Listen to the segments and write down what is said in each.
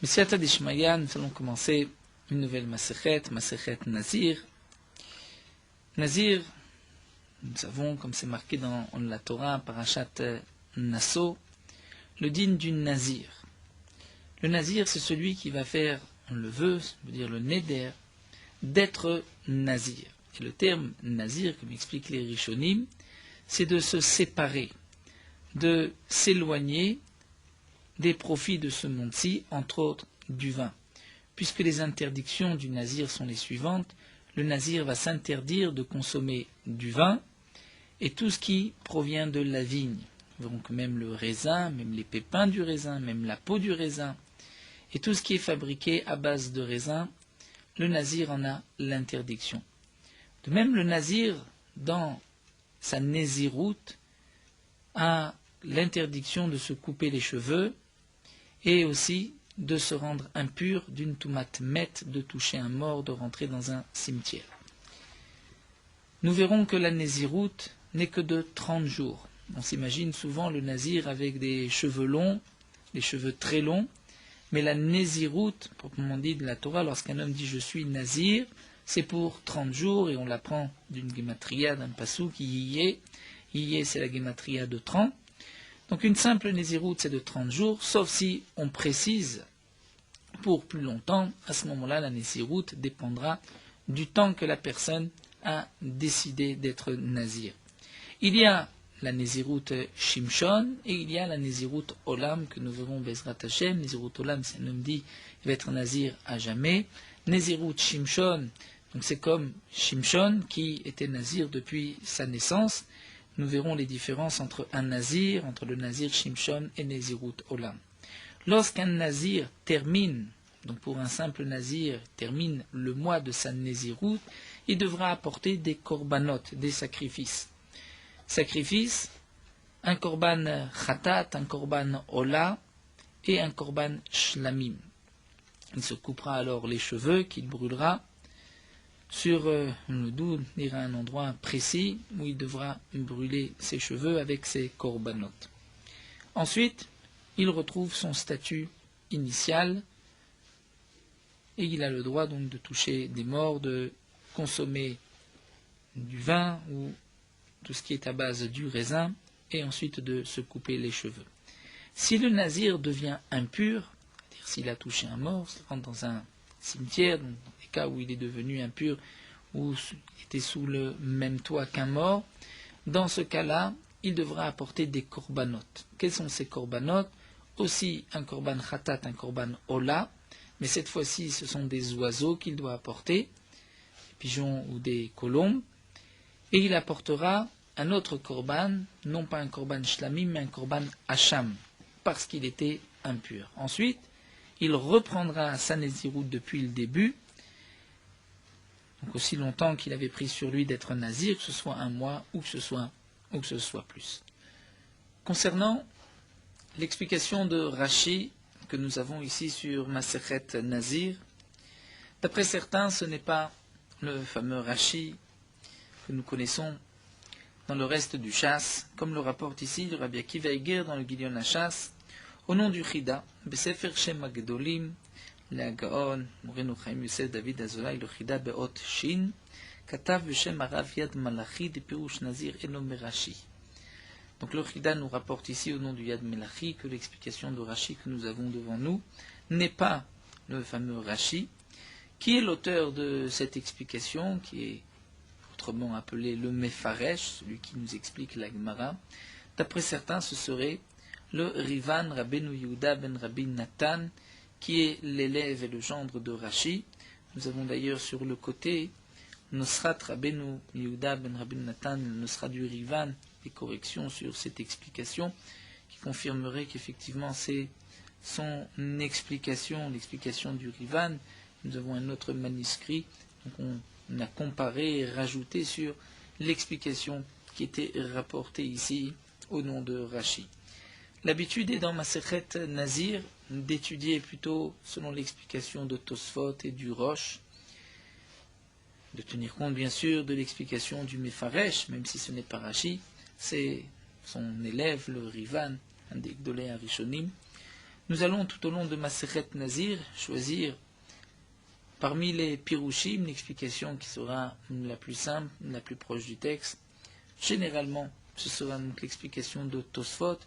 B'siyata d'Ishmaïa, nous allons commencer une nouvelle Masechet Nazir. Nazir, nous savons, comme c'est marqué dans la Torah, Parashat Nasso, le digne du Nazir. Le Nazir, c'est celui qui va faire le vœu, ça veut dire le Neder, d'être Nazir. Et le terme Nazir, comme expliquent les Rishonim, c'est de se séparer, de s'éloigner des profits de ce monde-ci, entre autres du vin. Puisque les interdictions du Nazir sont les suivantes, le Nazir va s'interdire de consommer du vin et tout ce qui provient de la vigne. Donc même le raisin, même les pépins du raisin, même la peau du raisin, et tout ce qui est fabriqué à base de raisin, le Nazir en a l'interdiction. De même, le Nazir, dans sa Néziroute, a l'interdiction de se couper les cheveux et aussi de se rendre impur d'une toumate mette, de toucher un mort, de rentrer dans un cimetière. Nous verrons que la Néziroute n'est que de 30 jours. On s'imagine souvent le Nazir avec des cheveux longs, des cheveux très longs, mais la Néziroute, proprement dit de la Torah, lorsqu'un homme dit « je suis Nazir », c'est pour 30 jours, et on l'apprend d'une gématria, d'un passouk, Yiyé. Yiyé, c'est la gématria de 30. Donc une simple Néziroute, c'est de 30 jours, sauf si on précise pour plus longtemps. À ce moment-là, la Néziroute dépendra du temps que la personne a décidé d'être Nazir. Il y a la Néziroute Shimshon et il y a la Néziroute Olam que nous verrons Bezrat Hashem. Néziroute Olam, c'est un homme dit, il va être Nazir à jamais. Néziroute Shimshon, donc c'est comme Shimshon qui était Nazir depuis sa naissance. Nous verrons les différences entre un Nazir, entre le Nazir Shimshon et Néziroute Olam. Lorsqu'un Nazir termine, donc pour un simple Nazir, termine le mois de sa Néziroute, il devra apporter des korbanot, des sacrifices. Sacrifices, un korban khatat, un korban ola et un korban shlamim. Il se coupera alors les cheveux qu'il brûlera sur le dos, ira à un endroit précis où il devra brûler ses cheveux avec ses korbanot. Ensuite, il retrouve son statut initial et il a le droit donc de toucher des morts, de consommer du vin ou tout ce qui est à base du raisin et ensuite de se couper les cheveux. Si le Nazir devient impur, c'est-à-dire s'il a touché un mort, s'il rentre dans un cimetière, dans les cas où il est devenu impur ou il était sous le même toit qu'un mort, dans ce cas-là, il devra apporter des korbanot. Quels sont ces korbanot? Aussi un korban khatat, un korban ola, mais cette fois-ci ce sont des oiseaux qu'il doit apporter, des pigeons ou des colombes, et il apportera un autre korban, non pas un korban shlamim, mais un korban hacham, parce qu'il était impur. Ensuite, il reprendra sa Néziroute depuis le début, donc aussi longtemps qu'il avait pris sur lui d'être Nazir, que ce soit un mois ou que ce soit plus. Concernant l'explication de Rashi que nous avons ici sur Masechet Nazir, d'après certains, ce n'est pas le fameux Rashi que nous connaissons dans le reste du Shas, comme le rapporte ici le Rabbi Akiva Eiger dans le Gideon HaShas, au nom du Chida, Besefer Shem Agdolim, le Gaon, Moreno Chaim Yosef David Azolai, le Chida Beot Shin, Katav Beshem Arav Yad Malachi de Pirush Nazir Eno Merashi. Donc le Chida nous rapporte ici au nom du Yad Melachi que l'explication de Rashi que nous avons devant nous n'est pas le fameux Rashi. Qui est l'auteur de cette explication, qui est autrement appelé le Mefaresh, celui qui nous explique la Gemara? D'après certains, ce serait le Rivan Rabbeinu Yehuda ben Rabbi Nathan, qui est l'élève et le gendre de Rashi. Nous avons d'ailleurs sur le côté Nosrat Rabbeinu Yehuda ben Rabbi Nathan, le Nosrat du Rivan, des corrections sur cette explication, qui confirmerait qu'effectivement c'est son explication, l'explication du Rivan. Nous avons un autre manuscrit, donc on a comparé et rajouté sur l'explication qui était rapportée ici au nom de Rashi. L'habitude est dans Masechet Nazir d'étudier plutôt selon l'explication de Tosfot et du Rosh, de tenir compte bien sûr de l'explication du Mefaresh, même si ce n'est pas Rashi, c'est son élève, le Rivan, un des Gdolei Harishonim. Nous allons tout au long de Masechet Nazir choisir parmi les Pirushim l'explication qui sera la plus simple, la plus proche du texte. Généralement, ce sera donc l'explication de Tosfot,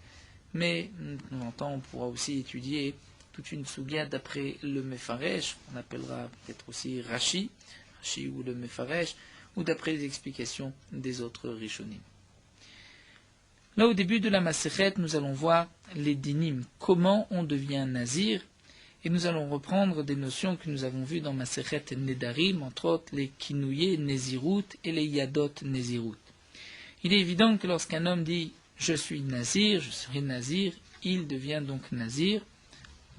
mais on pourra aussi étudier toute une sugya d'après le Mefaresh, on appellera peut-être aussi Rashi ou le Mefaresh, ou d'après les explications des autres Rishonim. Là, au début de la Masechet, nous allons voir les dinim, comment on devient nazir, et nous allons reprendre des notions que nous avons vues dans Masechet Nedarim, entre autres les kinouye Nezirut et les yadot Nezirut. Il est évident que lorsqu'un homme dit « je suis nazir, je serai nazir », il devient donc nazir,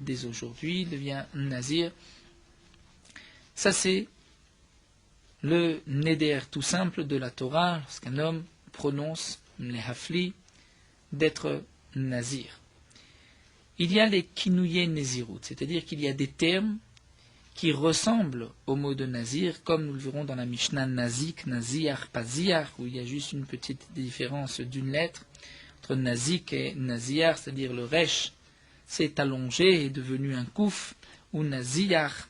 dès aujourd'hui, il devient nazir. Ça c'est le neder tout simple de la Torah, lorsqu'un homme prononce les hafli, d'être nazir. Il y a les kinouye nezirut, c'est-à-dire qu'il y a des termes qui ressemblent au mot de nazir, comme nous le verrons dans la Mishnah nazik, naziar, paziar, où il y a juste une petite différence d'une lettre entre nazik et naziar, c'est-à-dire le resh s'est allongé et est devenu un kouf, ou naziar,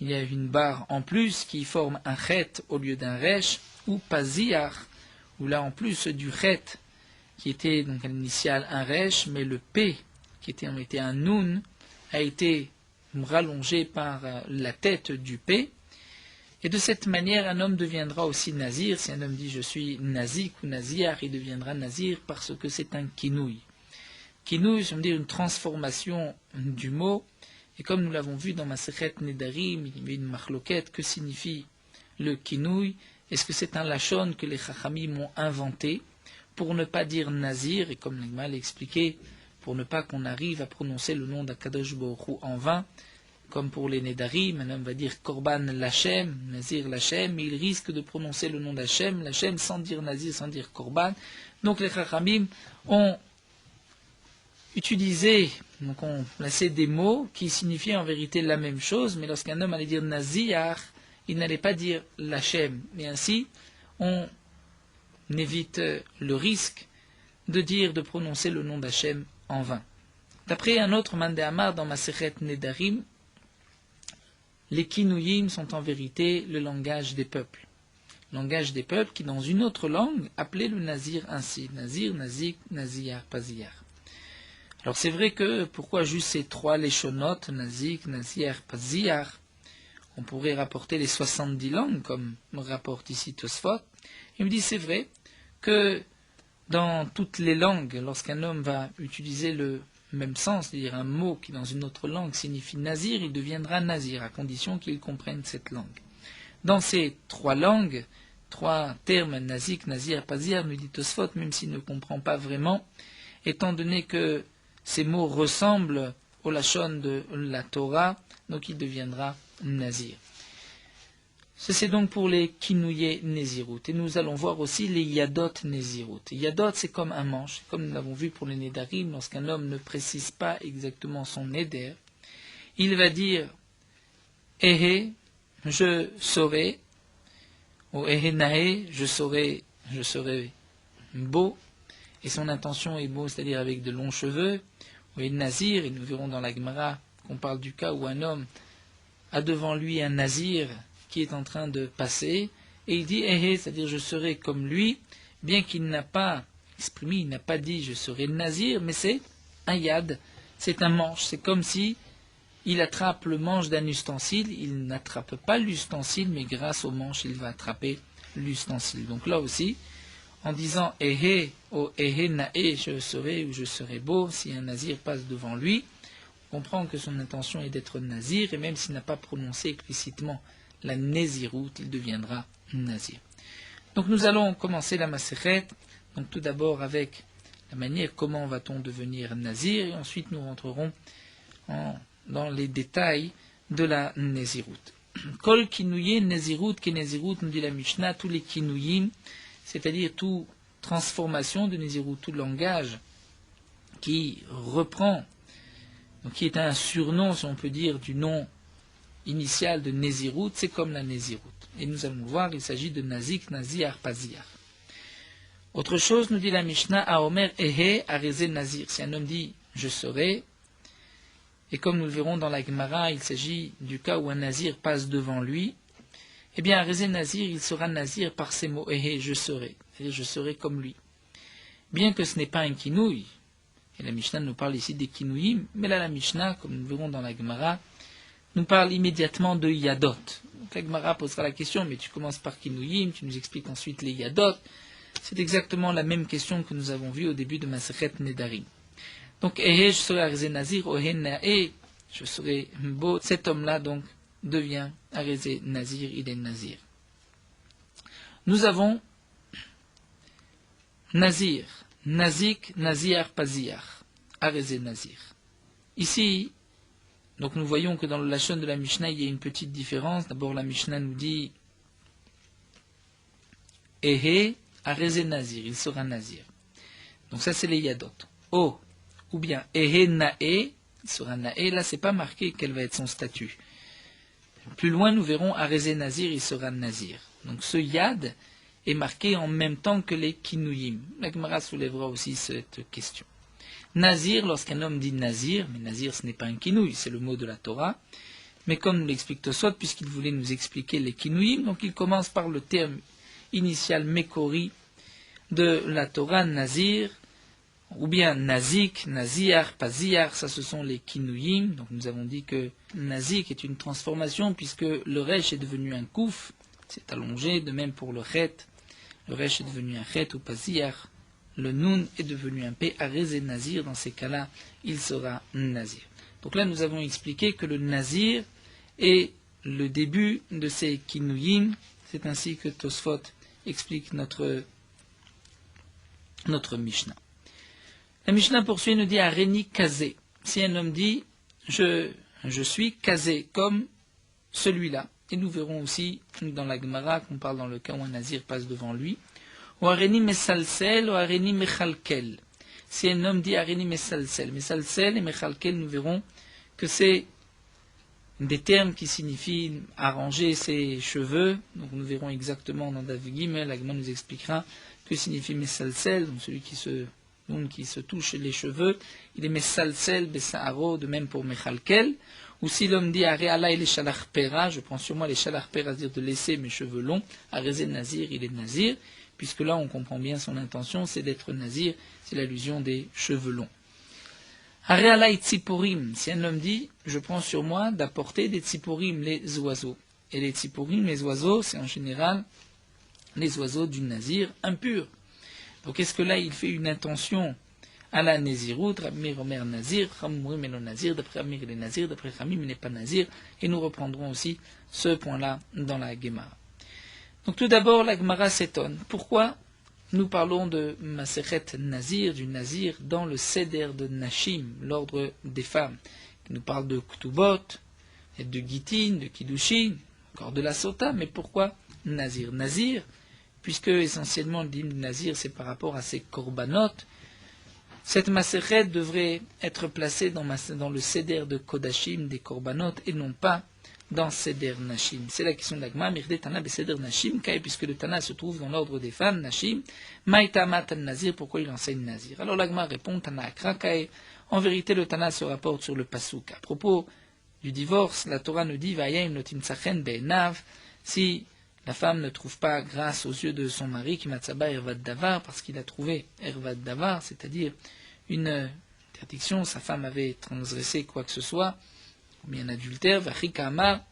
il y a une barre en plus qui forme un chet au lieu d'un resh, ou paziar, où là en plus du chet qui était donc à l'initiale un resh, mais le p qui était un nun a été rallongé par la tête du p. Et de cette manière, un homme deviendra aussi nazir. Si un homme dit je suis nazik ou nazir, il deviendra nazir parce que c'est un kinouï. Kinouï, ça veut dire une transformation du mot. Et comme nous l'avons vu dans Masechet Nedarim, il y a une marloquette, que signifie le kinouï? Est-ce que c'est un lachon que les chachamim ont inventé pour ne pas dire nazir, et comme l'Agma l'a expliqué, pour ne pas qu'on arrive à prononcer le nom d'Akadosh Baruch Hu en vain, comme pour les Nedarim, un homme va dire Korban Lachem, Nazir Lachem, mais il risque de prononcer le nom d'Hachem, Lachem sans dire Nazir, sans dire Korban. Donc les Chachamim ont utilisé, donc ont placé des mots qui signifiaient en vérité la même chose, mais lorsqu'un homme allait dire Nazir, il n'allait pas dire Lachem. Et ainsi, on évite le risque de prononcer le nom d'Hachem en vain. D'après un autre Mandéamar dans Masechet Nedarim, les Kinouyim sont en vérité le langage des peuples. Le langage des peuples qui, dans une autre langue, appelait le nazir ainsi. Nazir, nazik, naziyar, paziyar. Alors c'est vrai que, pourquoi juste ces trois léchonotes, nazik, naziyar, paziyar? On pourrait rapporter les 70 langues, comme rapporte ici Tosfot. Il me dit, c'est vrai que dans toutes les langues, lorsqu'un homme va utiliser le même sens, c'est-à-dire un mot qui dans une autre langue signifie nazir, il deviendra nazir, à condition qu'il comprenne cette langue. Dans ces trois langues, trois termes, nazik, nazir, pazir, nous dit Tosfot, même s'il ne comprend pas vraiment, étant donné que ces mots ressemblent au lachon de la Torah, donc il deviendra nazir. C'est donc pour les kinouye nezirut. Et nous allons voir aussi les yadot nezirut. Yadot, c'est comme un manche. Comme nous l'avons vu pour les nedarim, lorsqu'un homme ne précise pas exactement son neder, il va dire Ehe, je saurai, ou Ehe nahe, je serai beau, et son intention est beau, c'est-à-dire avec de longs cheveux, ou nazir, et nous verrons dans la Gemara qu'on parle du cas où un homme a devant lui un nazir qui est en train de passer, et il dit c'est-à-dire je serai comme lui, bien qu'il n'a pas exprimé, il n'a pas dit je serai nazir, mais c'est un yad, c'est un manche, c'est comme si il attrape le manche d'un ustensile, il n'attrape pas l'ustensile, mais grâce au manche, il va attraper l'ustensile. Donc là aussi, en disant ou nae, je serai ou je serai beau, si un nazir passe devant lui, on comprend que son intention est d'être nazir, et même s'il n'a pas prononcé explicitement la Nézirout, il deviendra nazir. Donc nous allons commencer la Masechet, donc tout d'abord avec la manière comment va-t-on devenir nazir, et ensuite nous rentrerons dans les détails de la Nézirout. Kol kinouye Nézirout, ke Nézirout, nous dit la Mishnah, tous les kinouyim, c'est-à-dire toute transformation de Nézirout, tout langage qui reprend, donc qui est un surnom, si on peut dire, du nom initial de Nézirout, c'est comme la Nézirout. Et nous allons voir, il s'agit de Nazik, Nazir, Pazir. Autre chose, nous dit la Mishnah, Aomer Ehe, Areze Nazir. Si un homme dit je serai, et comme nous le verrons dans la Gemara, il s'agit du cas où un nazir passe devant lui, eh bien, Arézé Nazir, il sera nazir par ces mots, je serai, c'est-à-dire je serai comme lui. Bien que ce n'est pas un kinouï, et la Mishnah nous parle ici des kinouïm, mais là la Mishnah, comme nous le verrons dans la Gemara, nous parle immédiatement de yadot. Donc la Gemara posera la question, mais tu commences par kinouïm, tu nous expliques ensuite les yadot. C'est exactement la même question que nous avons vue au début de Masechet Nedarim. Donc, je serai Arézé Nazir, je serai beau. Cet homme-là, donc, devient Arézé Nazir, il est Nazir. Nous avons Nazir, Nazik, Nazir, Pazir, Arézé Nazir. Ici, donc nous voyons que dans le Lachon de la Mishnah, il y a une petite différence. D'abord, la Mishnah nous dit Arézé Nazir, il sera Nazir. Donc ça, c'est les Yadot. Ou bien Nae, il sera Nae, là, c'est pas marqué quel va être son statut. Plus loin, nous verrons Arézé Nazir, il sera Nazir. Donc ce Yad est marqué en même temps que les Kinouïm. La Gemara soulèvera aussi cette question. Nazir, lorsqu'un homme dit Nazir, mais Nazir ce n'est pas un Kinouï, c'est le mot de la Torah, mais comme nous l'explique Tosot, puisqu'il voulait nous expliquer les Kinouïm, donc il commence par le terme initial Mekori de la Torah, Nazir, ou bien Nazik, Nazir, Pazir, ça ce sont les Kinouïm. Donc nous avons dit que Nazik est une transformation puisque le Resh est devenu un Kouf, c'est allongé, de même pour le Chet, le Resh est devenu un Chet ou Pazir, le Nun est devenu un P, Arézé Nazir, dans ces cas-là, il sera Nazir. Donc là nous avons expliqué que le Nazir est le début de ces Kinouïm, c'est ainsi que Tosfot explique notre Mishnah. La Mishnah poursuit et nous dit Aréni Kazé. Si un homme dit je suis Kazé, comme celui-là, et nous verrons aussi dans la Gemara qu'on parle dans le cas où un nazir passe devant lui, ou Aréni Mesalsel ou Aréni Mechalkel. Si un homme dit Aréni Mesalsel, Mesalsel et Mechalkel, nous verrons que c'est des termes qui signifient arranger ses cheveux. Donc nous verrons exactement dans David Gimel, la Gemara nous expliquera que signifie Mesalsel, donc celui qui se touche les cheveux, il est Mesalsel, Bessaaro, de même pour Mechalkel. Ou si l'homme dit Aréala et les Shalach Pera, je prends sur moi les Shalach Pera, c'est-à-dire de laisser mes cheveux longs, Arézé Nazir, il est Nazir, puisque là on comprend bien son intention, c'est d'être Nazir, c'est l'allusion des cheveux longs. Aréala et Tziporim, si un homme dit, je prends sur moi d'apporter des Tziporim, les oiseaux. Et les Tziporim, les oiseaux, c'est en général les oiseaux du Nazir impur. Donc est-ce que là il fait une intention à la Nézirut, Rabbi Omer Nazir, Chamourim et le Nazir, d'après Amir il est Nazir, d'après Chamim il n'est pas Nazir, et nous reprendrons aussi ce point-là dans la Gemara. Donc tout d'abord la Gemara s'étonne. Pourquoi nous parlons de Masechet Nazir, du Nazir, dans le Seder de Nashim, l'ordre des femmes, qui nous parle de Ktubot, et de Gitin, de Kiddushin, encore de la Sota, mais pourquoi Nazir? Nazir, puisque essentiellement le dîme Nazir c'est par rapport à ses korbanot, cette Masechet devrait être placée dans le Seder de Kodashim des korbanot et non pas dans Seder Nashim. C'est la question de l'Agma, Mirde Tana Seder Nashim, puisque le Tana se trouve dans l'ordre des femmes, Nashim, Maïtama Tan Nazir, pourquoi il enseigne Nazir? Alors l'Agma répond, Tana Akra Kae, en vérité le Tana se rapporte sur le Pasuk. À propos du divorce, la Torah nous dit, Vayim Notim Tsachen Be'enav, si la femme ne trouve pas grâce aux yeux de son mari, Kimatsaba Ervad Davar, parce qu'il a trouvé Ervad Davar, c'est-à-dire une interdiction, sa femme avait transgressé quoi que ce soit, ou bien adultère, Vachika Amar.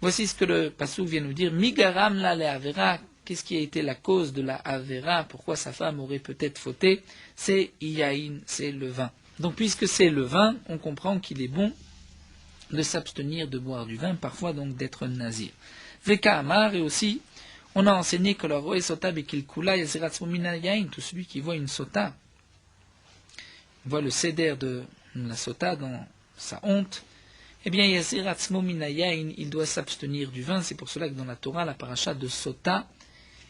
Voici ce que le Passouk vient nous dire, Migaram la le Avera, qu'est-ce qui a été la cause de la Avera, pourquoi sa femme aurait peut-être fauté, c'est Iyaïn, c'est le vin. Donc puisque c'est le vin, on comprend qu'il est bon de s'abstenir de boire du vin, parfois donc d'être nazir. Veka Amar, et aussi, on a enseigné que le roi sota bekil kula yaziratzmomina yain, tout celui qui voit une sota, voit le céder de la sota dans sa honte, eh bien yaziratzmomina yain, il doit s'abstenir du vin. C'est pour cela que dans la Torah, la paracha de sota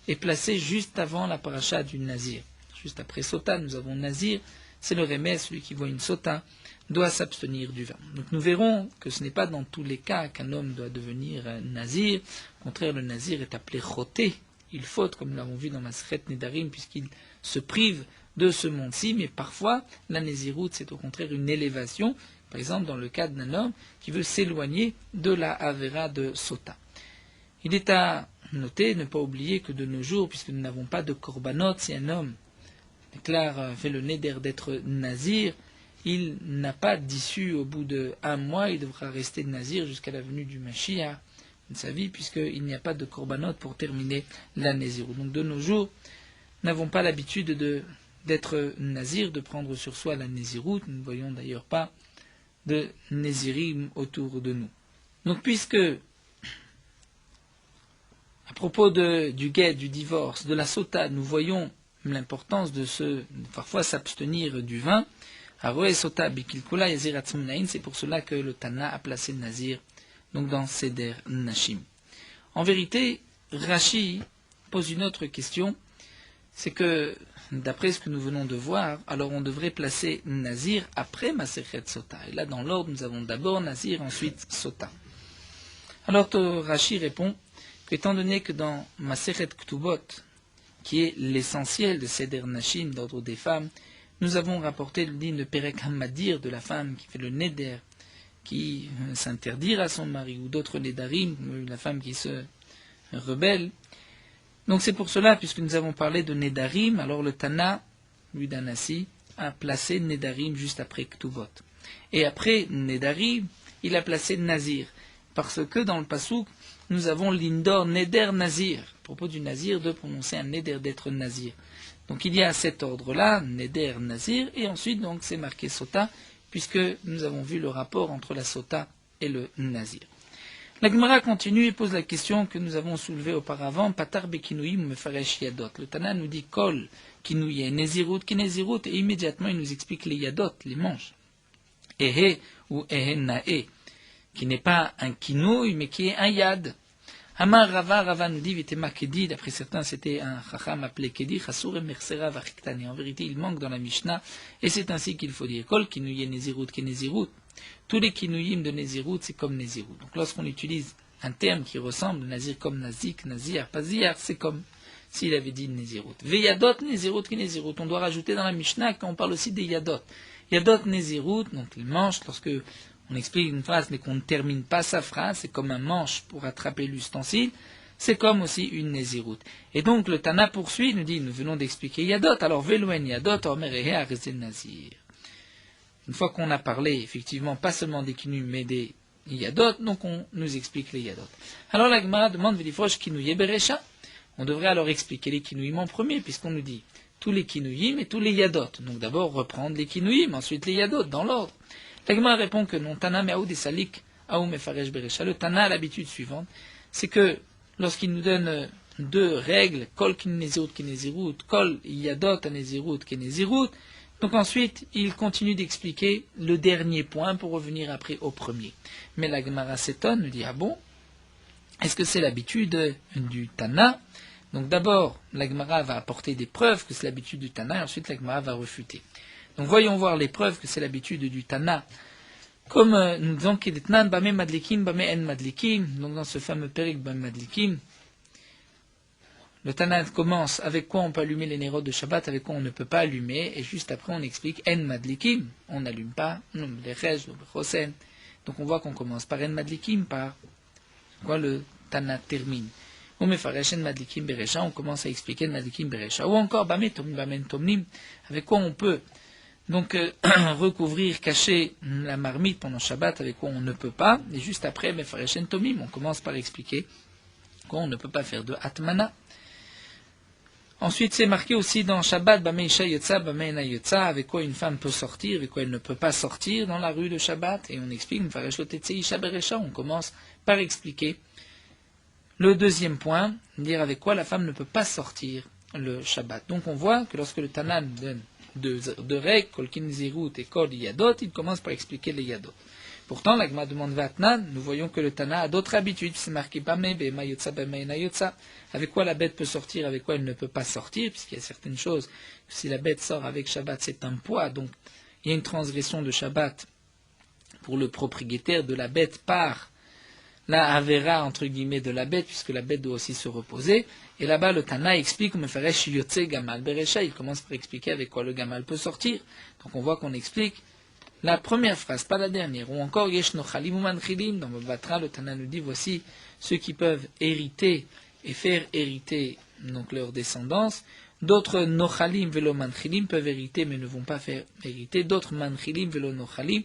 est placée juste avant la paracha du nazir. Juste après sota, nous avons nazir, c'est le remède, celui qui voit une sota doit s'abstenir du vin. Donc nous verrons que ce n'est pas dans tous les cas qu'un homme doit devenir nazir. Au contraire, le nazir est appelé choté. Il faute, comme nous l'avons vu dans Masechet Nedarim, puisqu'il se prive de ce monde-ci. Mais parfois, la néziroute, c'est au contraire une élévation Par exemple, dans le cas d'un homme qui veut s'éloigner de la Avera de Sota. Il est à noter, ne pas oublier que de nos jours, puisque nous n'avons pas de korbanot, si un homme fait le neder d'être nazir, il n'a pas d'issue au bout d'1 mois, il devra rester nazir jusqu'à la venue du Mashiach de sa vie, puisqu'il n'y a pas de korbanot pour terminer la nazirut. Donc de nos jours, nous n'avons pas l'habitude d'être nazir, de prendre sur soi la nazirut. Nous ne voyons d'ailleurs pas de nazirim autour de nous. Donc puisque, à propos du guet, du divorce, de la sota, nous voyons l'importance de parfois s'abstenir du vin, c'est pour cela que le Tana a placé le nazir donc dans Seder Nashim. En vérité, Rashi pose une autre question, c'est que, d'après ce que nous venons de voir, alors on devrait placer Nazir après Masechet Sota. Et là, dans l'ordre, nous avons d'abord Nazir, ensuite Sota. Alors Rashi répond qu'étant donné que dans Masechet Ktubot, qui est l'essentiel de Seder Nashim, d'ordre des femmes, nous avons rapporté le din de Perek Hamadir de la femme qui fait le Neder, qui s'interdire à son mari, ou d'autres Nedarim, la femme qui se rebelle. Donc c'est pour cela, puisque nous avons parlé de Nedarim, alors le Tana, lui d'Anassi, a placé Nedarim juste après Ktubot. Et après Nedarim, il a placé Nazir, parce que dans le Passouk, nous avons l'Indor Neder Nazir, à propos du Nazir, de prononcer un Neder d'être Nazir. Donc il y a cet ordre-là, Neder Nazir, et ensuite donc c'est marqué Sota, puisque nous avons vu le rapport entre la Sota et le Nazir. La Gemara continue et pose la question que nous avons soulevée auparavant, Patar Bekinouim Mefaresh Yadot. Le Tana nous dit Kol Kinouye Nezirut Kinezirut, et immédiatement il nous explique les Yadot, les manches. Ehe ou Ehenae, qui n'est pas un Kinouï, mais qui est un Yad. Amar Rava nous dit Vitema Kedi, d'après certains c'était un Chacham appelé Kedi, Chasur et Mersera Vachiktani. En vérité il manque dans la Mishnah, et c'est ainsi qu'il faut dire Kol Kinouye Nezirut Kinezirut. Tous les kinouïm de Nézirut, c'est comme Nézirut. Donc lorsqu'on utilise un terme qui ressemble, Nazir comme Nazik, Nazir, pas Ziyar, c'est comme s'il avait dit Nézirut. Veyadot, Nézirut, qui Nézirut. On doit rajouter dans la Mishnah qu'on parle aussi des Yadot. Yadot, Nézirut, donc les manches, lorsque on explique une phrase mais qu'on ne termine pas sa phrase, c'est comme un manche pour attraper l'ustensile, c'est comme aussi une Nézirut. Et donc le Tana poursuit, nous dit, nous venons d'expliquer Yadot, alors Velouen Yadot, Omer Ehe Arzel Nazir. Une fois qu'on a parlé, effectivement, pas seulement des kinouïm, mais des yadot, donc on nous explique les yadot. Alors la Gemara demande, Velifosh kinouye berecha. On devrait alors expliquer les kinouïm en premier, puisqu'on nous dit tous les kinouïm et tous les yadot. Donc d'abord reprendre les kinouïm, ensuite les yadot, dans l'ordre. La Gemara répond que non, Tana me'aoud et salik, aou mefaresh berecha. Le Tana a l'habitude suivante, c'est que lorsqu'il nous donne 2 règles, kol kinezirut kinezirut, kol yadot anezirut kinezirut, donc ensuite, il continue d'expliquer le dernier point pour revenir après au premier. Mais la Gemara s'étonne, nous dit, ah bon, est-ce que c'est l'habitude du Tana? Donc d'abord, la Gemara va apporter des preuves que c'est l'habitude du Tana, et ensuite la Gemara va refuter. Donc voyons voir les preuves que c'est l'habitude du Tana. Comme nous disons qu'il est Tnan, Bame Madlikim, Bame En Madlikim, donc dans ce fameux périque Bame Madlikim, le Tana commence avec quoi on peut allumer les nérodes de Shabbat, avec quoi on ne peut pas allumer, et juste après on explique En Madlikim, on n'allume pas, les Rej, le Chosen. Donc on voit qu'on commence par En Madlikim, par quoi le Tana termine. Ou Mefaresh En Madlikim Berecha, on commence à expliquer En Madlikim Berecha. Ou encore Bame Tomim, Bame Tomnim, avec quoi on peut donc recouvrir, cacher la marmite pendant Shabbat, avec quoi on ne peut pas, et juste après Mefaresh En Tomim, on commence par expliquer quoi on ne peut pas faire de Atmana. Ensuite, c'est marqué aussi dans Shabbat, Bame Isha Yotza, Bame Ena Yotza, avec quoi une femme peut sortir, avec quoi elle ne peut pas sortir dans la rue de Shabbat. Et on explique, on commence par expliquer le deuxième point, dire avec quoi la femme ne peut pas sortir le Shabbat. Donc on voit que lorsque le Tana donne deux règles, Kol Kinzirut et Kol Yadot, il commence par expliquer les Yadot. Pourtant, la Gemara demande Vatnan, nous voyons que le Tana a d'autres habitudes. C'est marqué Bame, Bema Yotza, Bame Ena Yotza. Avec quoi la bête peut sortir, avec quoi elle ne peut pas sortir, puisqu'il y a certaines choses. Si la bête sort avec Shabbat, c'est un poids. Donc, il y a une transgression de Shabbat pour le propriétaire de la bête par la Avera, entre guillemets, de la bête, puisque la bête doit aussi se reposer. Et là-bas, le Tana explique, Mefaresh Yotze Gamal Berecha. Il commence par expliquer avec quoi le Gamal peut sortir. Donc, on voit qu'on explique la première phrase, pas la dernière, ou encore Yesh Nochalim ou Manchilim, dans Batra, le Tana nous dit voici ceux qui peuvent hériter et faire hériter donc leur descendance. D'autres Nochalim velo Manchilim peuvent hériter mais ne vont pas faire hériter. D'autres Manchilim velo Nochalim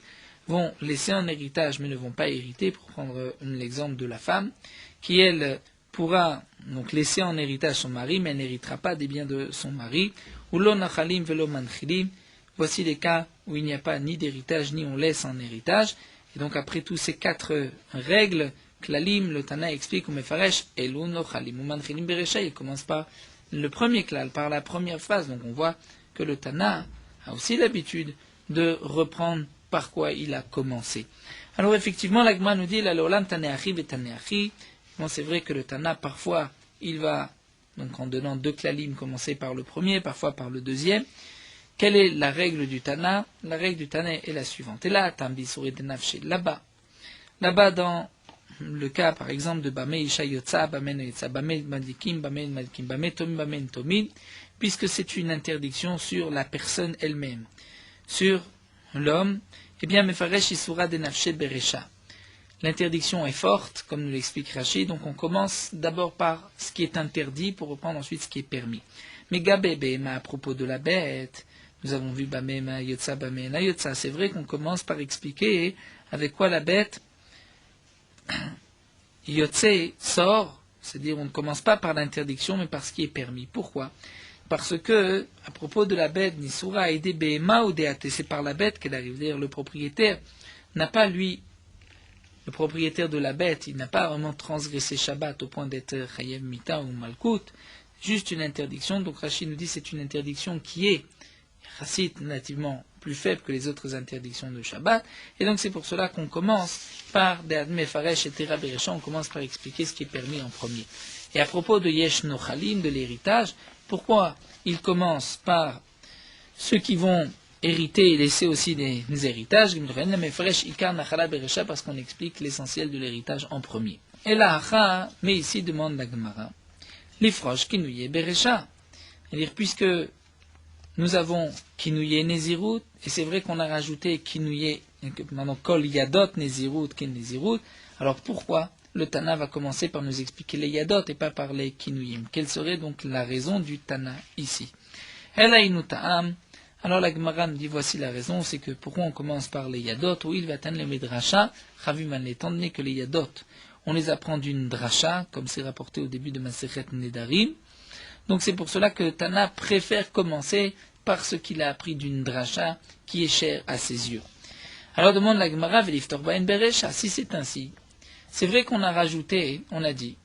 vont laisser un héritage mais ne vont pas hériter, pour prendre l'exemple de la femme, qui elle pourra donc laisser en héritage son mari, mais elle n'héritera pas des biens de son mari. Ou lo Nochalim velo Manchilim. Voici les cas où il n'y a pas ni d'héritage, ni on laisse en héritage. Et donc après tous ces 4 règles, Klalim, le Tana explique au Mefaresh, Elu Nochalim ou Manchilim Beresha, il commence par le premier klal, par la première phrase. Donc on voit que le Tana a aussi l'habitude de reprendre par quoi il a commencé. Alors effectivement, l'Agma nous dit, la Lolam Taneachi et Taneachi. Bon, c'est vrai que le Tana, parfois, il va, donc en donnant 2 klalim, commencer par le premier, parfois par le deuxième. Quelle est la règle du Tana? La règle du Tana est la suivante. Et là, là-bas, dans le cas, par exemple, de Bame Isha Yotza, Bame Noyotza, Bame Madikim, Bame Madikim, Bame Tomim, Bame Tomim, puisque c'est une interdiction sur la personne elle-même, sur l'homme, eh bien, Mefaresh Isura de Nafshe Beresha. L'interdiction est forte, comme nous l'explique Rachid, donc on commence d'abord par ce qui est interdit pour reprendre ensuite ce qui est permis. Mais Gabé, à propos de la bête, nous avons vu Bamema Yotza, Bamena Yotza. C'est vrai qu'on commence par expliquer avec quoi la bête Yotze sort, c'est-à-dire on ne commence pas par l'interdiction mais par ce qui est permis. Pourquoi? Parce que, à propos de la bête, Nisura aidé Behema ou Deate, c'est par la bête qu'elle arrive. D'ailleurs, le propriétaire n'a pas, lui, le propriétaire de la bête, il n'a pas vraiment transgressé Shabbat au point d'être Chayev Mita ou Malkout, juste une interdiction. Donc Rachid nous dit c'est une interdiction qui est Chassid nativement plus faible que les autres interdictions de Shabbat, et donc c'est pour cela qu'on commence par Deadme Faresh et Tera Beresha, on commence par expliquer ce qui est permis en premier. Et à propos de Yesh Nochalim, de l'héritage, pourquoi il commence par ceux qui vont hériter et laisser aussi des héritages, parce qu'on explique l'essentiel de l'héritage en premier. Et là, mais ici demande la Gemara, l'ifrosh kinouye beresha, c'est-à-dire puisque nous avons kinouye nezirut, et c'est vrai qu'on a rajouté kinouye, maintenant kol yadot nezirut kin nezirut, alors pourquoi le Tana va commencer par nous expliquer les yadot et pas par les kinuyim? Quelle serait donc la raison du Tana ici? Alors la Gemara nous dit voici la raison, c'est que pourquoi on commence par les yadot, où il va atteindre les midrasha, Chaviman, étant donné que les yadot, on les apprend d'une dracha, comme c'est rapporté au début de Masechet Nedarim. Donc c'est pour cela que Tana préfère commencer par ce qu'il a appris d'une dracha qui est chère à ses yeux. Alors demande la Gemara, Veliftor Baen Beresha, si c'est ainsi, c'est vrai qu'on a rajouté, on a dit,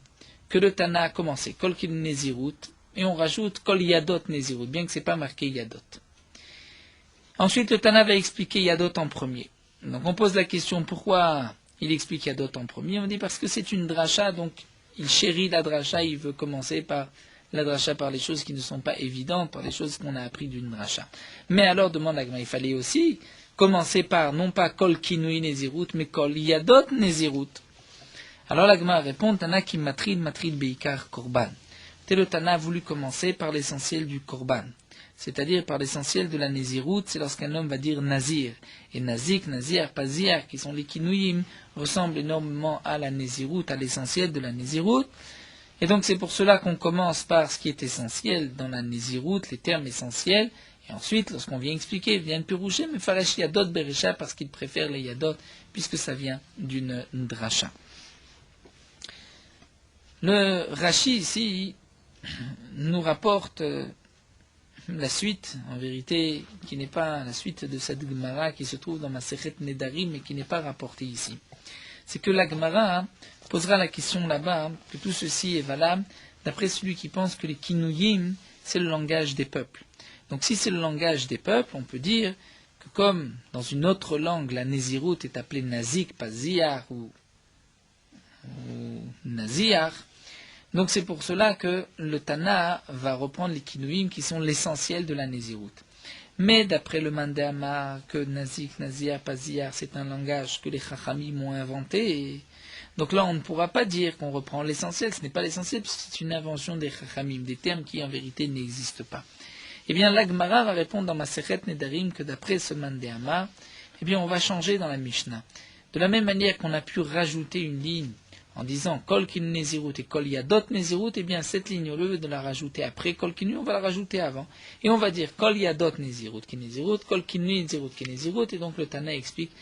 que le Tana a commencé Kol Kin Nezirut, et on rajoute Kol Yadot Nezirut, bien que ce n'est pas marqué Yadot. Ensuite, le Tana va expliquer Yadot en premier. Donc on pose la question, pourquoi il explique Yadot en premier? On dit parce que c'est une dracha, donc il chérit la dracha, il veut commencer par la dracha par les choses qui ne sont pas évidentes, par les choses qu'on a appris d'une dracha. Mais alors, demande la Gemara, il fallait aussi commencer par, non pas Kol Kinui Nezirut, mais Kol Yadot Nezirut. Alors la Gemara répond, Tana qui matrid beikar korban. Le Tana a voulu commencer par l'essentiel du korban, c'est-à-dire par l'essentiel de la Nézirut, c'est lorsqu'un homme va dire Nazir. Et Nazik, Nazir, Pazir, qui sont les Kinuyim, ressemblent énormément à la Nézirut, à l'essentiel de la Nézirut. Et donc c'est pour cela qu'on commence par ce qui est essentiel dans la Nézirut, les termes essentiels, et ensuite, lorsqu'on vient expliquer, il vient de Piroucher, mais Farash Yadot Beresha, parce qu'il préfère les Yadot, puisque ça vient d'une dracha. Le Rashi ici nous rapporte la suite, en vérité, qui n'est pas la suite de cette Gemara qui se trouve dans Masechet Nedarim, mais qui n'est pas rapportée ici. C'est que la Gemara posera la question là-bas, que tout ceci est valable, d'après celui qui pense que les Kinuyim, c'est le langage des peuples. Donc si c'est le langage des peuples, on peut dire que comme dans une autre langue, la Nézirut est appelée Nazik, pas Ziyar ou Naziyar, donc c'est pour cela que le Tana va reprendre les Kinuyim qui sont l'essentiel de la Nézirut. Mais d'après le Mandama, que Nazik, Naziyar, Paziyar, c'est un langage que les Chachamim ont inventé, donc là on ne pourra pas dire qu'on reprend l'essentiel, ce n'est pas l'essentiel puisque c'est une invention des Chachamim, des termes qui en vérité n'existent pas. Eh bien la Gemara va répondre dans Masechet Nedarim que d'après ce Mandama, eh bien on va changer dans la Mishnah. De la même manière qu'on a pu rajouter une ligne en disant Kol Kin Nezirut et Kol Yadot Nezirut, eh bien cette ligne, au lieu de la rajouter après Kol Kinu, on va la rajouter avant. Et on va dire Kol Yadot Nezirut Ki Nezirut, Kol Kinu Nezirut Ki Nezirut, et donc le Tana explique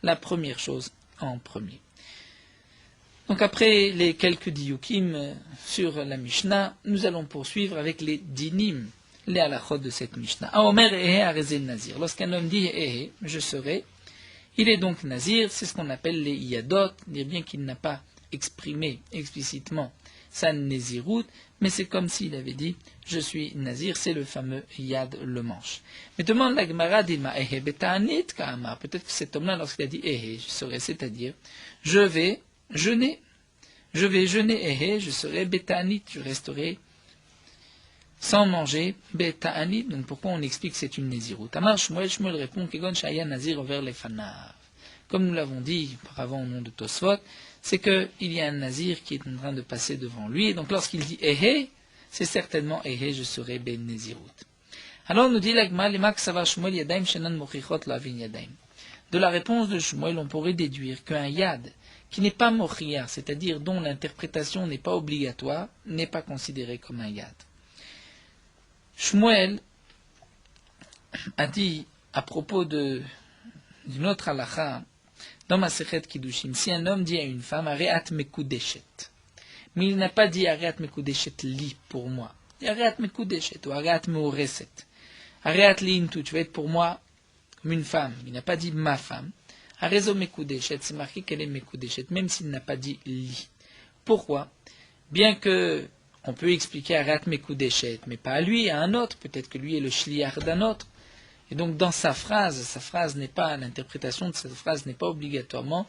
la première chose en premier. Donc après les quelques diyukim sur la Mishnah, nous allons poursuivre avec les dinim, les halachot de cette Mishnah. Aomer ehe arezel nazir. Lorsqu'un homme dit ehe, je serai, il est donc nazir, c'est ce qu'on appelle les yadot, dire bien qu'il n'a pas exprimé explicitement sa nézirut, mais c'est comme s'il avait dit je suis nazir, c'est le fameux yad, le manche. Mais demande la Gemara d'Ilma ehe beta'anit ka'amar. Peut-être que cet homme-là, lorsqu'il a dit ehe, je serai, c'est-à-dire je vais jeûner, ehe, je serai beta'anit, je resterai sans manger, beta'anit. Donc pourquoi on explique que c'est une nézirut? Amar Shmuel répond kegon shaya nazir over les fanav. Comme nous l'avons dit auparavant au nom de Tosfot, c'est qu'il y a un nazir qui est en train de passer devant lui, et donc lorsqu'il dit ehe, c'est certainement ehe, je serai ben nézirut. Alors nous dit l'agma, lemak savar Shmuel yadaim shenan mochichot lavin yadaim. De la réponse de Shmuel, on pourrait déduire qu'un yad qui n'est pas mochiyar, c'est-à-dire dont l'interprétation n'est pas obligatoire, n'est pas considéré comme un yad. Shmuel a dit à propos d'une autre halacha, dans Masechet Kiddushin, si un homme dit à une femme, Areat Mekudeshet, mais il n'a pas dit Areat Mekudeshet li pour moi, il dit Areat Mekudeshet ou Areat Meoreset, Areat li intu, tu vas être pour moi comme une femme, il n'a pas dit ma femme, Arezo Mekudeshet, c'est marqué qu'elle est Mekudeshet, même s'il n'a pas dit li. Pourquoi? Bien que on peut expliquer Areat Mekudeshet, mais pas à lui, à un autre, peut-être que lui est le shliach d'un autre. Et donc dans sa phrase n'est pas, l'interprétation de cette phrase n'est pas obligatoirement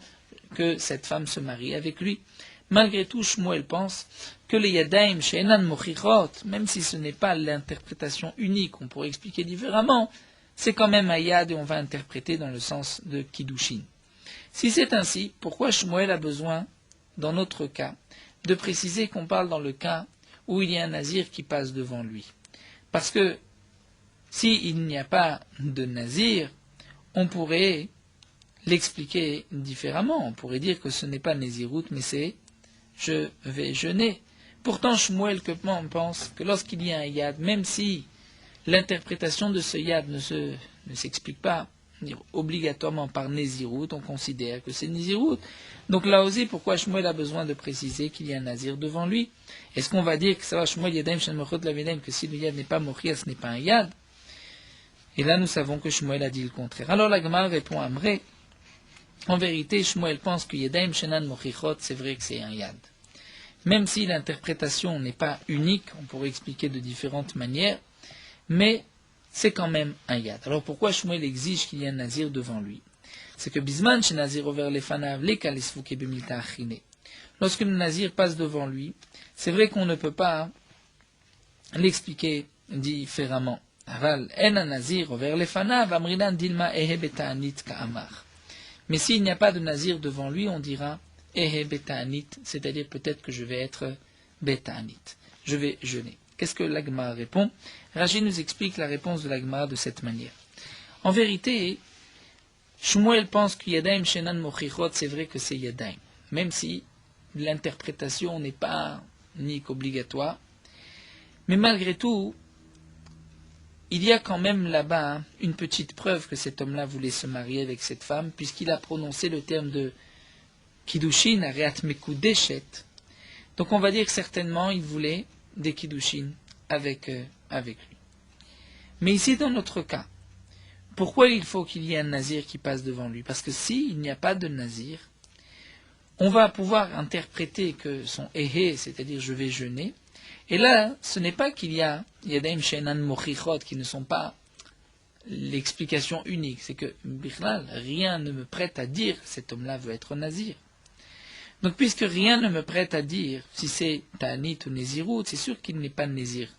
que cette femme se marie avec lui. Malgré tout, Shmuel pense que les yadaim she'enan mochichot, même si ce n'est pas l'interprétation unique, on pourrait expliquer différemment, c'est quand même un yad et on va interpréter dans le sens de Kiddushin. Si c'est ainsi, pourquoi Shmuel a besoin, dans notre cas, de préciser qu'on parle dans le cas où il y a un nazir qui passe devant lui? Parce que s'il n'y a pas de nazir, on pourrait l'expliquer différemment. On pourrait dire que ce n'est pas nézirut, mais c'est je vais jeûner. Pourtant, Shmuel pense que lorsqu'il y a un yad, même si l'interprétation de ce yad ne s'explique pas obligatoirement par nézirut, on considère que c'est nézirut. Donc là aussi, pourquoi Shmuel a besoin de préciser qu'il y a un nazir devant lui? Est-ce qu'on va dire que ça va Shmuel yadaim shen mochot lavidem, que si le yad n'est pas mochia, ce n'est pas un yad? Et là, nous savons que Shmuel a dit le contraire. Alors la Gemara répond à Amré. En vérité, Shmuel pense que Yadaim Shenan Mochichot, c'est vrai que c'est un yad. Même si l'interprétation n'est pas unique, on pourrait expliquer de différentes manières, mais c'est quand même un yad. Alors pourquoi Shmuel exige qu'il y ait un nazir devant lui? C'est que Bisman chez Nazir over les fanav, les kalisfouke bemilta achine. Lorsque le nazir passe devant lui, c'est vrai qu'on ne peut pas l'expliquer différemment. Mais s'il n'y a pas de nazir devant lui, on dira ehe beta'anit, c'est-à-dire peut-être que je vais être beta'anit. Je vais jeûner. Qu'est-ce que l'Agma répond? Rashi nous explique la réponse de l'Agma de cette manière. En vérité, Shmuel pense que Yadaim Shenan Mochichot, c'est vrai que c'est Yadaim, même si l'interprétation n'est pas ni qu'obligatoire. Mais malgré tout, il y a quand même là-bas une petite preuve que cet homme-là voulait se marier avec cette femme, puisqu'il a prononcé le terme de Kiddushin, Areat Mekudeshet. Donc on va dire que certainement il voulait des Kiddushin avec lui. Mais ici, dans notre cas, pourquoi il faut qu'il y ait un nazir qui passe devant lui? Parce que s'il n'y a pas de nazir, on va pouvoir interpréter que son ehe, c'est-à-dire je vais jeûner. Et là, ce n'est pas qu'il y a Yadaim Shenan Mochichot qui ne sont pas l'explication unique. C'est que, Bichlal, rien ne me prête à dire que cet homme-là veut être nazir. Donc, puisque rien ne me prête à dire si c'est Ta'anit ou Nézirut, c'est sûr qu'il n'est pas Nézir.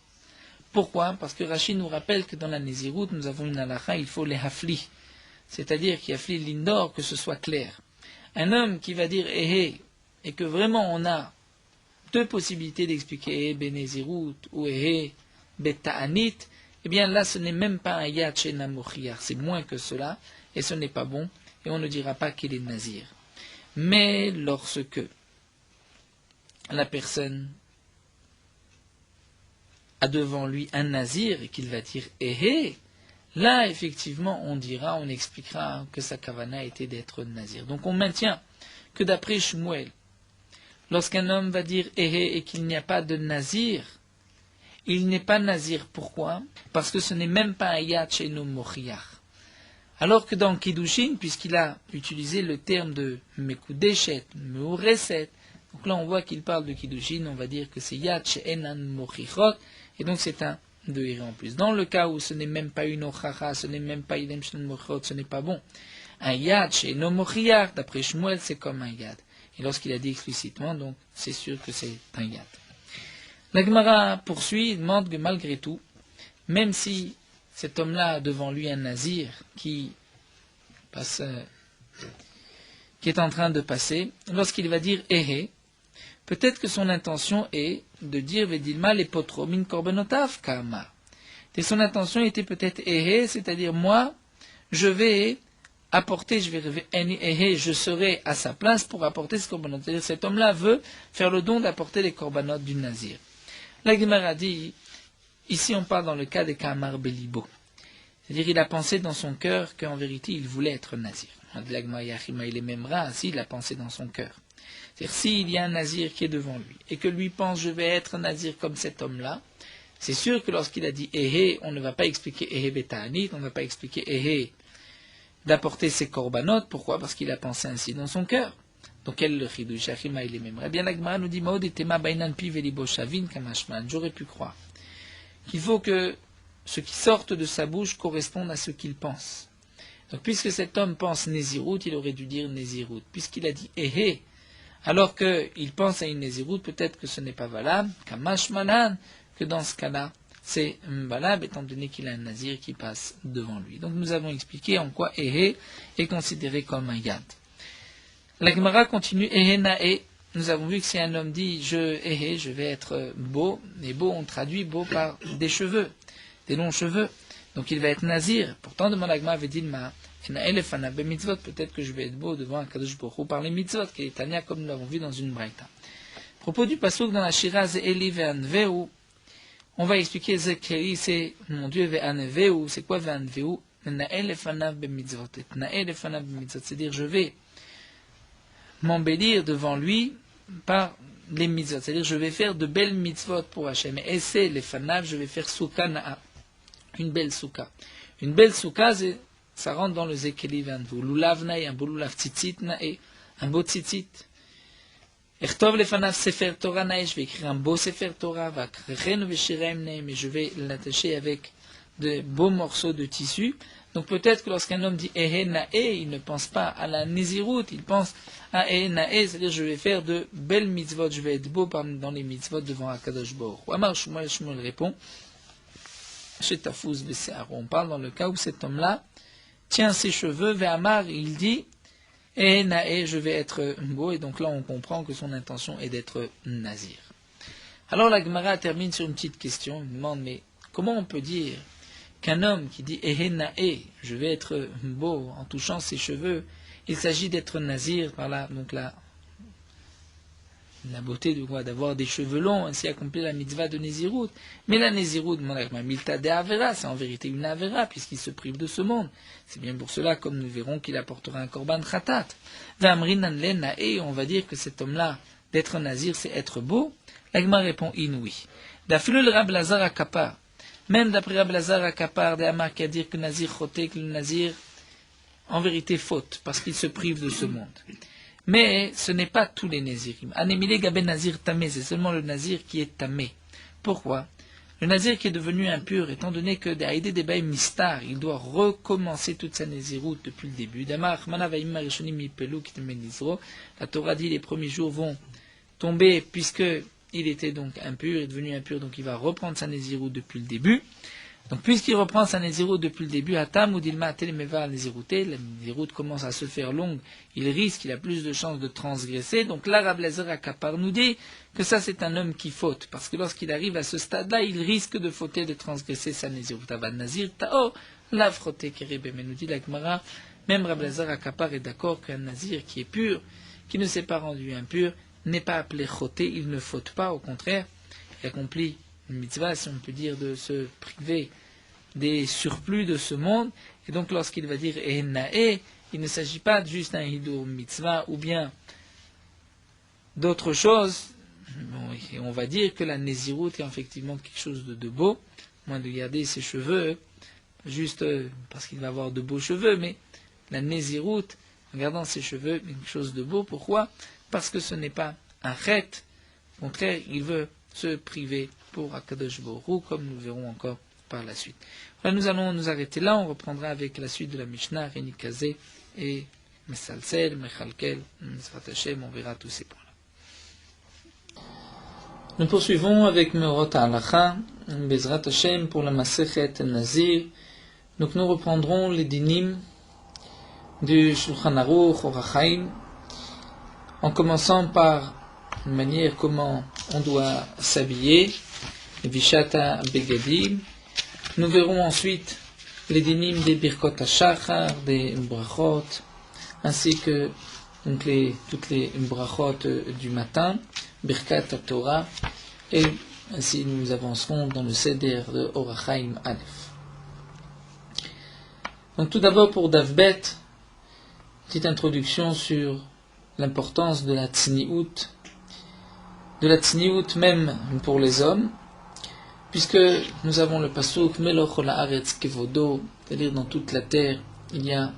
Pourquoi? Parce que Rashi nous rappelle que dans la Nézirut, nous avons une halakha, il faut les hafli. C'est-à-dire qu'il hafli l'indor, que ce soit clair. Un homme qui va dire Ehe, et que vraiment on a deux possibilités d'expliquer Ehe Benezirut ou Ehe Beta'anit, eh bien là ce n'est même pas un Yad Shenan Mochiach, c'est moins que cela, et ce n'est pas bon, et on ne dira pas qu'il est nazir. Mais lorsque la personne a devant lui un nazir et qu'il va dire « eh », là, effectivement, on expliquera que sa kavana était d'être nazir. Donc on maintient que d'après Shmuel, lorsqu'un homme va dire « eh » et qu'il n'y a pas de nazir, il n'est pas nazir. Pourquoi? Parce que ce n'est même pas un yad she'eino mochiach. Alors que dans Kiddushin, puisqu'il a utilisé le terme de mekudeshet, meureset, donc là on voit qu'il parle de Kiddushin, on va dire que c'est yad she'enan mochichot, et donc c'est un degré en plus. Dans le cas où ce n'est même pas une ochacha, ce n'est même pas idem she'enan mochichot, ce n'est pas bon. Un yad she'eino mochiach, d'après Shmuel, c'est comme un yad. Et lorsqu'il a dit explicitement, donc c'est sûr que c'est un yad. La Gemara poursuit, demande que malgré tout, même si cet homme-là a devant lui un nazir qui est en train de passer, lorsqu'il va dire « eh », peut-être que son intention est de dire « vedilma les potro min korbenotav kama ». Et son intention était peut-être « eh », c'est-à-dire moi, je vais apporter, je serai à sa place pour apporter ce korbanot. C'est-à-dire cet homme-là veut faire le don d'apporter les korbanot du nazir. La Gemara dit, ici on parle dans le cas des Kamar Belibo. C'est-à-dire il a pensé dans son cœur qu'en vérité il voulait être nazir. Il a pensé dans son cœur. C'est-à-dire s'il y a un nazir qui est devant lui et que lui pense je vais être nazir comme cet homme-là, c'est sûr que lorsqu'il a dit eh, on ne va pas expliquer eh betanit, on ne va pas expliquer eh d'apporter ses korbanot. Pourquoi? Parce qu'il a pensé ainsi dans son cœur. Donc, quel le chidouche? Achima, il est même. Eh bien, la Gemara nous dit, Maod et tema bainan pi velibo shavin kamashman. J'aurais pu croire qu'il faut que ce qui sorte de sa bouche corresponde à ce qu'il pense. Donc, puisque cet homme pense Nézirut, il aurait dû dire Nézirut. Puisqu'il a dit Ehe, alors qu'il pense à une Nézirut, peut-être que ce n'est pas valable, kamashmanan, que dans ce cas-là, c'est valable, étant donné qu'il a un nazir qui passe devant lui. Donc, nous avons expliqué en quoi Ehe est considéré comme un yad. La Gemara continue, Ehenae. Nous avons vu que si un homme dit je vais être beau, et beau on traduit beau par des cheveux, des longs cheveux, donc il va être nazir. Pourtant, demande la Gemara avait dit peut-être que je vais être beau devant un Kadosh Baruch Hu par les mitzvot, qui est Tania comme nous l'avons vu dans une braïta. À propos du pasuk dans la Shira Ze'eli ve'anveu, on va expliquer Ze'eli, c'est mon Dieu ve'anveu, c'est quoi ve'anveu? C'est-à-dire je vais m'embellir devant lui par les mitzvot. C'est-à-dire, je vais faire de belles mitzvot pour Hachem. Et c'est les fanav, je vais faire souka na'a. Une belle souka. Une belle souka, ça rentre dans le zekeli vanvu. Lulav na'i, un beau lulav tzitzit na'i, un beau tzitzit. Echtov les fanav sefer Torah na'i, je vais écrire un beau sefer Torah, vakrechen veshirem na'i, mais je vais l'attacher avec de beaux morceaux de tissu. Donc peut-être que lorsqu'un homme dit Ehe Na'e, il ne pense pas à la Nézirut, il pense à Ehe Na'e, c'est-à-dire je vais faire de belles mitzvot, je vais être beau dans les mitzvot devant Akadosh Baruch Hu. Amar Shmuel répond, chez Tafuz Vese'ar, on parle dans le cas où cet homme-là tient ses cheveux, Ve'amar, il dit Ehe Na'e, je vais être beau, et donc là on comprend que son intention est d'être nazir. Alors la Gemara termine sur une petite question, il demande, mais comment on peut dire qu'un homme qui dit Ehe Na'e, je vais être beau en touchant ses cheveux, il s'agit d'être nazir par là, donc la beauté de quoi? D'avoir des cheveux longs, ainsi accomplir la mitzvah de Nézirut. Mais la Nézirut, milta de Avera, c'est en vérité une Avera, puisqu'il se prive de ce monde. C'est bien pour cela, comme nous verrons, qu'il apportera un korban khatat. V'amrinan le Na'e, on va dire que cet homme-là, d'être nazir, c'est être beau. L'Agma répond Inouï. D'afilul Rab Lazar Akapar. Même d'après Rab Lazar Akapar, des Amar qui a dit que le nazir choté, que le nazir, en vérité, faute, parce qu'il se prive de ce monde. Mais ce n'est pas tous les nazirim. Anémile Gabé Nazir Tamé, c'est seulement le nazir qui est tamé. Pourquoi? Le nazir qui est devenu impur, étant donné que d'Aïdé Debaï Mistar, il doit recommencer toute sa naziroute depuis le début. Damar, Manavaïm Marishonim Mipelou Kitmenizro, la Torah dit les premiers jours vont tomber puisque il était donc impur, il est devenu impur, donc il va reprendre sa naziroute depuis le début. Donc puisqu'il reprend sa naziroute depuis le début, Atam ou Dilma Telemeva nazirouté, la naziroute commence à se faire longue, il risque, il a plus de chances de transgresser. Donc là, Rab Lazar Akapar nous dit que ça c'est un homme qui faute, parce que lorsqu'il arrive à ce stade-là, il risque de fauter, de transgresser sa naziroute. Avad Nazir Tao, la frotte Kerebe, mais nous dit la Gemara, Même Rabbi Elazar Akapar est d'accord qu'un nazir qui est pur, qui ne s'est pas rendu impur, n'est pas appelé choté, il ne faute pas, au contraire, il accomplit une mitzvah, si on peut dire, de se priver des surplus de ce monde, et donc lorsqu'il va dire Enae, il ne s'agit pas juste d'un hidur mitzvah ou bien d'autre chose. Bon, on va dire que la nésiroute est effectivement quelque chose de beau, moins de garder ses cheveux, juste parce qu'il va avoir de beaux cheveux, mais la nésiroute, en gardant ses cheveux, est quelque chose de beau. Pourquoi? Parce que ce n'est pas un chet, au contraire, il veut se priver pour Akadosh Baruch Hu, comme nous verrons encore par la suite. Voilà, nous allons nous arrêter là, on reprendra avec la suite de la Mishnah, Réni Kazé et Mesalsel, Mechalkel, Mizrat Hashem, on verra tous ces points-là. Nous poursuivons avec Meorot HaHalacha, Bezrat Hashem pour la Masechet Nazir. Donc nous reprendrons les dinim du Shulchan Aruch, Orach Chaim, en commençant par une manière comment on doit s'habiller, Vishata Begadim. Nous verrons ensuite les dinim des Birkot HaShachar, des Brachot, ainsi que donc toutes les Brachot du matin, Birkat HaTorah, et ainsi nous avancerons dans le Seder de Orach Chaim Aleph. Donc tout d'abord pour Davbet, petite introduction sur l'importance de la tzniut même pour les hommes, puisque nous avons le pasuk Meloch la'aretz kevodo, c'est-à-dire dans toute la terre il y a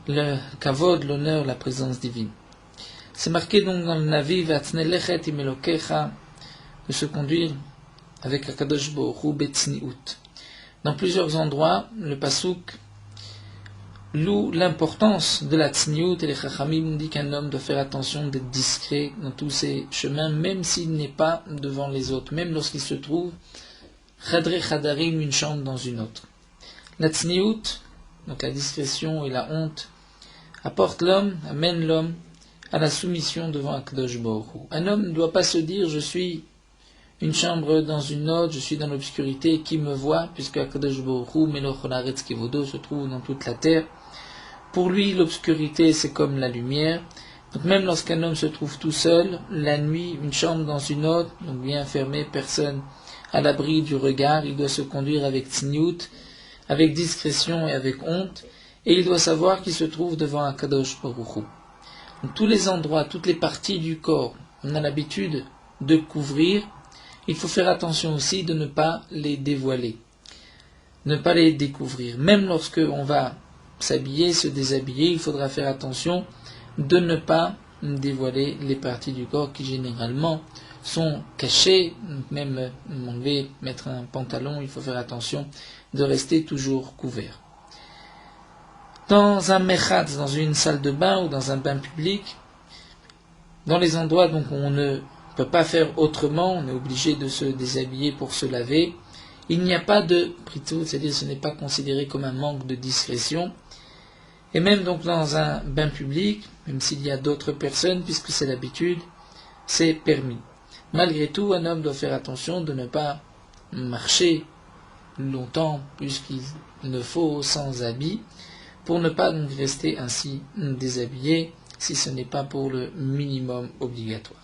le kavod, l'honneur, la présence divine. C'est marqué donc dans le Navi V'atne lechet im Elokecha, de se conduire avec Akadosh Baruch Hu betzniut. Dans plusieurs endroits, le pasuk loue l'importance de la tzniut, et les chachamim dit qu'un homme doit faire attention d'être discret dans tous ses chemins, même s'il n'est pas devant les autres, même lorsqu'il se trouve chadre chadarim, une chambre dans une autre. La tzniut, donc la discrétion et la honte, amène l'homme à la soumission devant Akadosh Baruch Hu. Un homme ne doit pas se dire je suis une chambre dans une autre, je suis dans l'obscurité, qui me voit, puisque Akadosh Baruch Hu, Meloch Haaretz Kevodo, se trouve dans toute la terre. Pour lui, l'obscurité, c'est comme la lumière. Donc même lorsqu'un homme se trouve tout seul, la nuit, une chambre dans une autre, donc bien fermée, personne à l'abri du regard, il doit se conduire avec tzniut, avec discrétion et avec honte, et il doit savoir qu'il se trouve devant Akadosh Baruch Hu. Donc tous les endroits, toutes les parties du corps, on a l'habitude de couvrir. Il faut faire attention aussi de ne pas les dévoiler, ne pas les découvrir. Même lorsque on va s'habiller, se déshabiller, il faudra faire attention de ne pas dévoiler les parties du corps qui généralement sont cachées. Même enlever, mettre un pantalon, il faut faire attention de rester toujours couvert. Dans un mechatz, dans une salle de bain ou dans un bain public, dans les endroits donc où on ne peut pas faire autrement, on est obligé de se déshabiller pour se laver, il n'y a pas de pritout, c'est-à-dire ce n'est pas considéré comme un manque de discrétion. Et même donc dans un bain public, même s'il y a d'autres personnes, puisque c'est l'habitude, c'est permis. Malgré tout, un homme doit faire attention de ne pas marcher longtemps, puisqu'il ne faut, sans habit, pour ne pas donc rester ainsi déshabillé, si ce n'est pas pour le minimum obligatoire.